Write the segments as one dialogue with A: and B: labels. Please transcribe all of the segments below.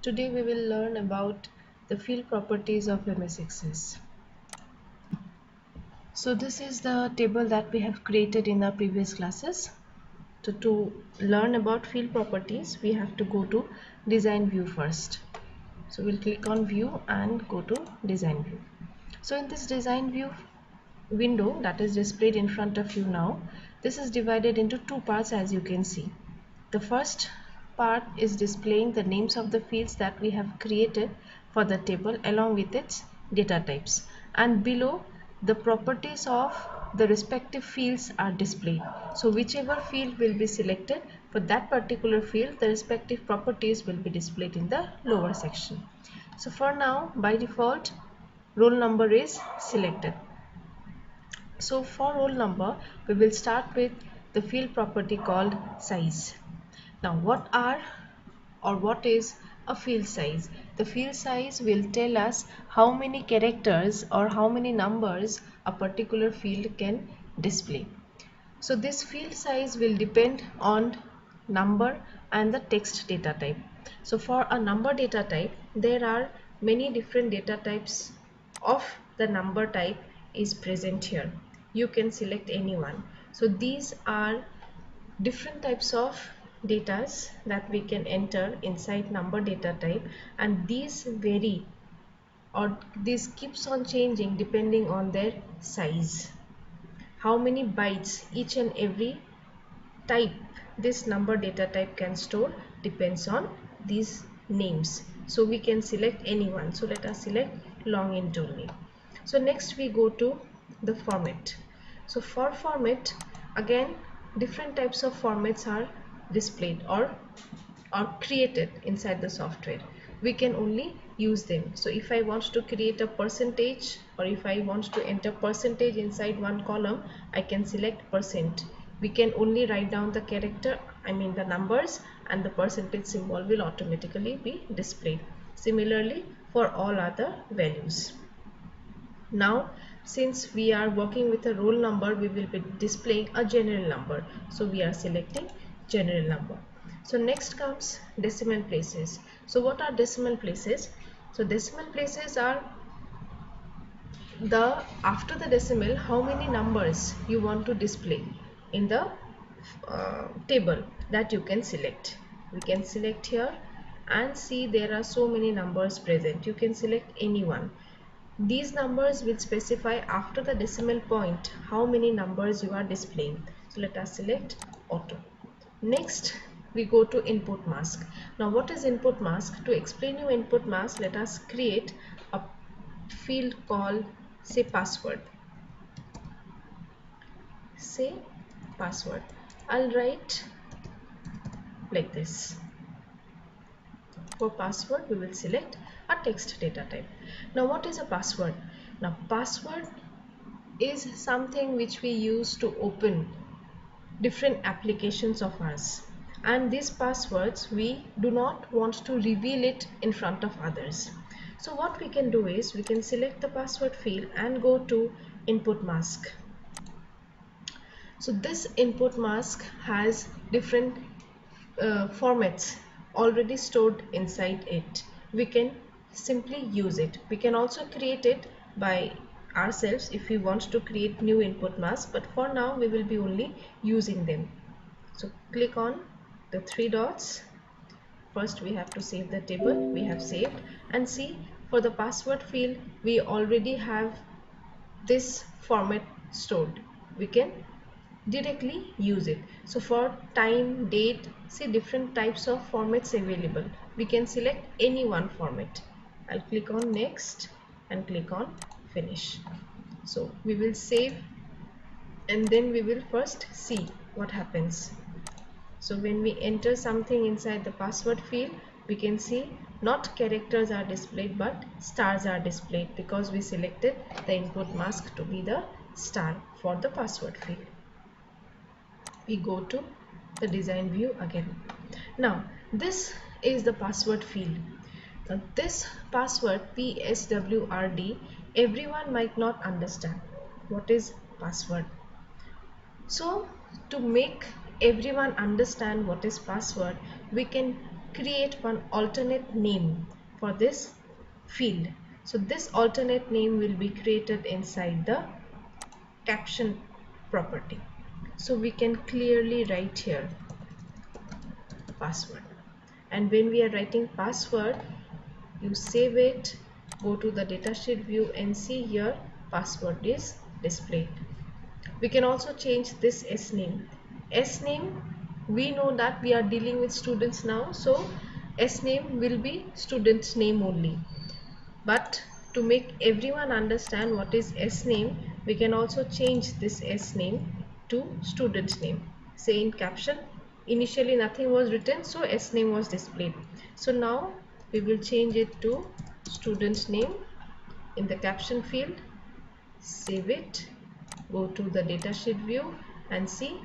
A: Today we will learn about the field properties of MS Access. So this is the table that we have created in our previous classes. So to learn about field properties, we have to go to design view first. So we'll click on view and go to design view. So in this design view window that is displayed in front of you now, this is divided into two parts as you can see. The first part is displaying the names of the fields that we have created for the table along with its data types, and below the properties of the respective fields are displayed. So whichever field will be selected, for that particular field the respective properties will be displayed in the lower section. So for now, by default, roll number is selected. So for roll number, we will start with the field property called size. Now what is a field size? The field size will tell us how many characters or how many numbers a particular field can display. So this field size will depend on number and the text data type. So for a number data type, there are many different data types of the number type is present here. You can select any one. So these are different types of datas that we can enter inside number data type, and these vary or this keeps on changing depending on their size. How many bytes each and every type this number data type can store depends on these names. So we can select any one. So let us select long int only. So next we go to the format. So for format, again different types of formats are displayed or created inside the software. We can only use them. So if I want to create a percentage, or if I want to enter percentage inside one column, I can select percent. We can only write down the character, the numbers, and the percentage symbol will automatically be displayed. Similarly for all other values. Now since we are working with a roll number, we will be displaying a general number. So we are selecting general number. So next comes decimal places. So what are decimal places? So decimal places are the after the decimal how many numbers you want to display in the table that you can select. We can select here and see there are so many numbers present. You can select any one. These numbers will specify after the decimal point how many numbers you are displaying. So let us select auto. Next we go to input mask. Now what is input mask? To explain you input mask, let us create a field called say password. Say password. I'll write like this. For password we will select a text data type. Now what is a password? Now password is something which we use to open different applications of ours, and these passwords we do not want to reveal it in front of others. So what we can do is we can select the password field and go to input mask. So this input mask has different formats already stored inside it. We can simply use it. We can also create it by ourselves if we want to create new input mask, but for now we will be only using them. So click on the three dots. First we have to save the table. We have saved, and see for the password field we already have this format stored. We can directly use it. So for time, date, see different types of formats available. We can select any one format. I'll click on next and click on finish. So we will save, and then we will first see what happens. So when we enter something inside the password field, we can see not characters are displayed but stars are displayed, because we selected the input mask to be the star for the password field. We go to the design view again. Now this is the password field. Now this password PSWRD, everyone might not understand what is password. So to make everyone understand what is password, we can create one alternate name for this field. So this alternate name will be created inside the caption property. So we can clearly write here password, and when we are writing password, you save it, go to the datasheet view and see here password is displayed. We can also change this S name. S name, we know that we are dealing with students now, so S name will be student's name only. But to make everyone understand what is S name, we can also change this S name to student's name. Say in caption, initially nothing was written, so S name was displayed. So now we will change it to student's name in the caption field, save it, go to the datasheet view and see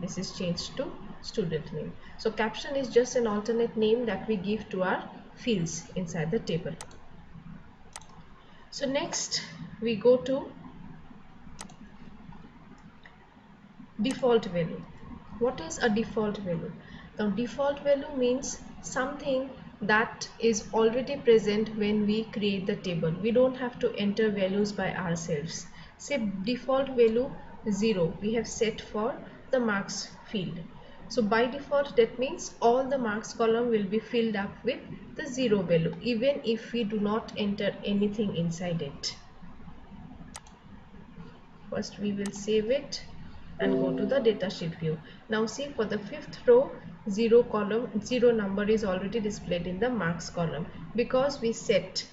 A: this is changed to student name. So caption is just an alternate name that we give to our fields inside the table. So next we go to default value. What is a default value? The default value means something that is already present when we create the table. We don't have to enter values by ourselves. Say default value 0 we have set for the marks field. So by default that means all the marks column will be filled up with the 0 value even if we do not enter anything inside it. First we will save it and go to the datasheet view. Now see, for the fifth row, 0 number is already displayed in the marks column because we set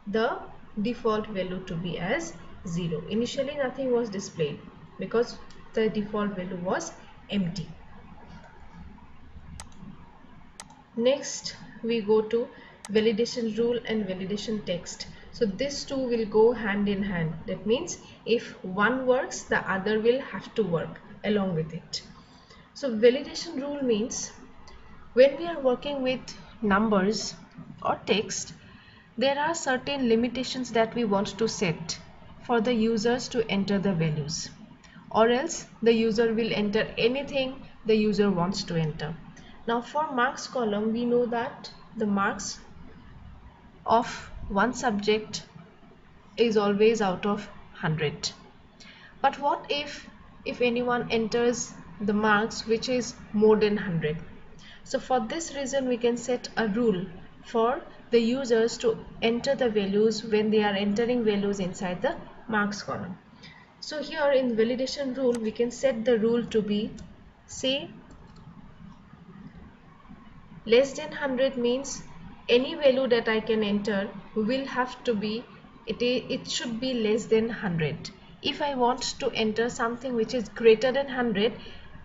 A: the default value to be as 0. Initially nothing was displayed because the default value was empty. Next we go to validation rule and validation text. So these two will go hand in hand. That means if one works, the other will have to work along with it. So validation rule means when we are working with numbers or text, there are certain limitations that we want to set for the users to enter the values, or else the user will enter anything the user wants to enter. Now for marks column, we know that the marks of one subject is always out of 100. But what if anyone enters the marks which is more than 100? So for this reason we can set a rule for the users to enter the values when they are entering values inside the marks column. So here in validation rule we can set the rule to be, say, less than 100 means any value that I can enter will have to be, it should be less than 100. If I want to enter something which is greater than 100,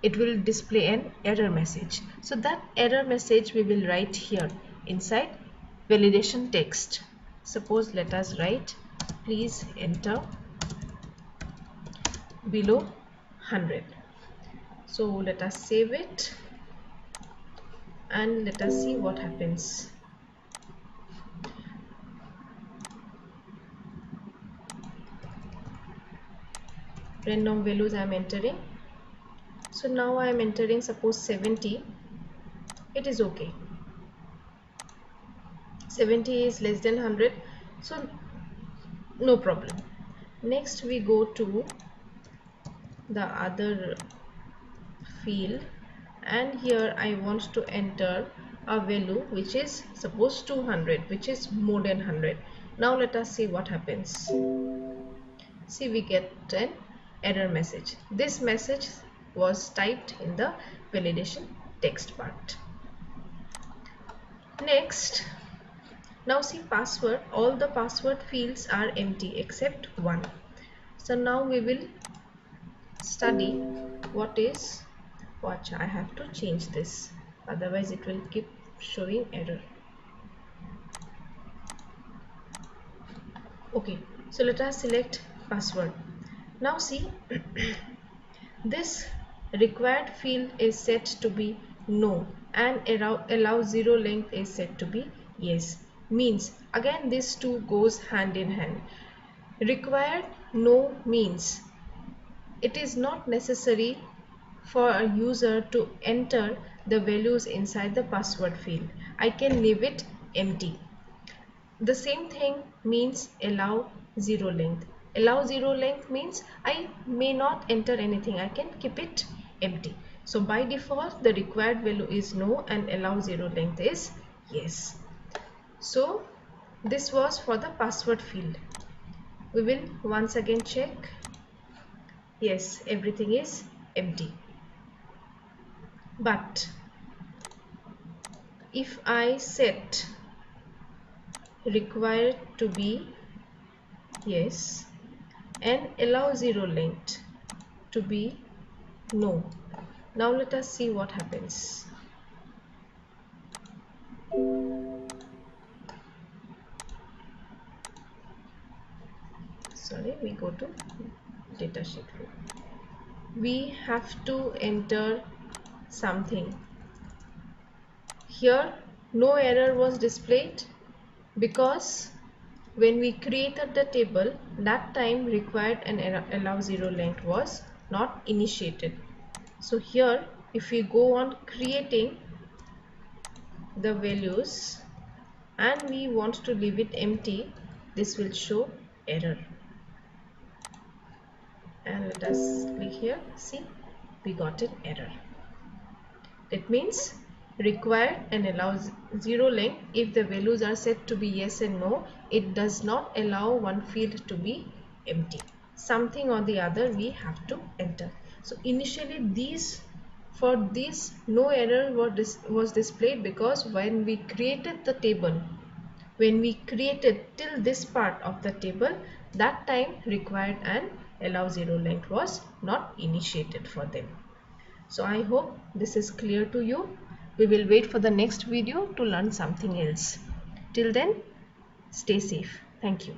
A: it will display an error message. So that error message we will write here inside validation text. Suppose let us write, please enter below 100. So let us save it and let us see what happens. Random values I am entering. So now I am entering suppose 70. It is okay. 70 is less than 100, so no problem. Next we go to the other field and here I want to enter a value which is suppose 200, which is more than 100. Now let us see what happens. See, we get an error message. This message was typed in the validation text part. Next, now see password, all the password fields are empty except one. So now we will study what is, watch, I have to change this, otherwise it will keep showing error. Okay, so let us select password. Now see, this required field is set to be no and allow zero length is set to be yes. Means again this two goes hand in hand. Required no means it is not necessary for a user to enter the values inside the password field. I can leave it empty. The same thing means allow zero length. Allow zero length means I may not enter anything. I can keep it empty. So by default the required value is no and allow zero length is yes. So this was for the password field. We will once again check. Yes, everything is empty. But if I set required to be yes and allow zero length to be no, now let us see what happens. Sorry, we go to datasheet view. We have to enter something. Here no error was displayed because when we created the table, that time required and allow zero length was not initiated. So here if we go on creating the values and we want to leave it empty, this will show error. And let us click here. See, we got an error. That means required and allows zero length. If the values are set to be yes and no, it does not allow one field to be empty. Something or the other we have to enter. So initially for this no error was displayed because when we created the table, when we created till this part of the table, that time required and allow zero length was not initiated for them. So I hope this is clear to you. We will wait for the next video to learn something else. Till then, stay safe. Thank you.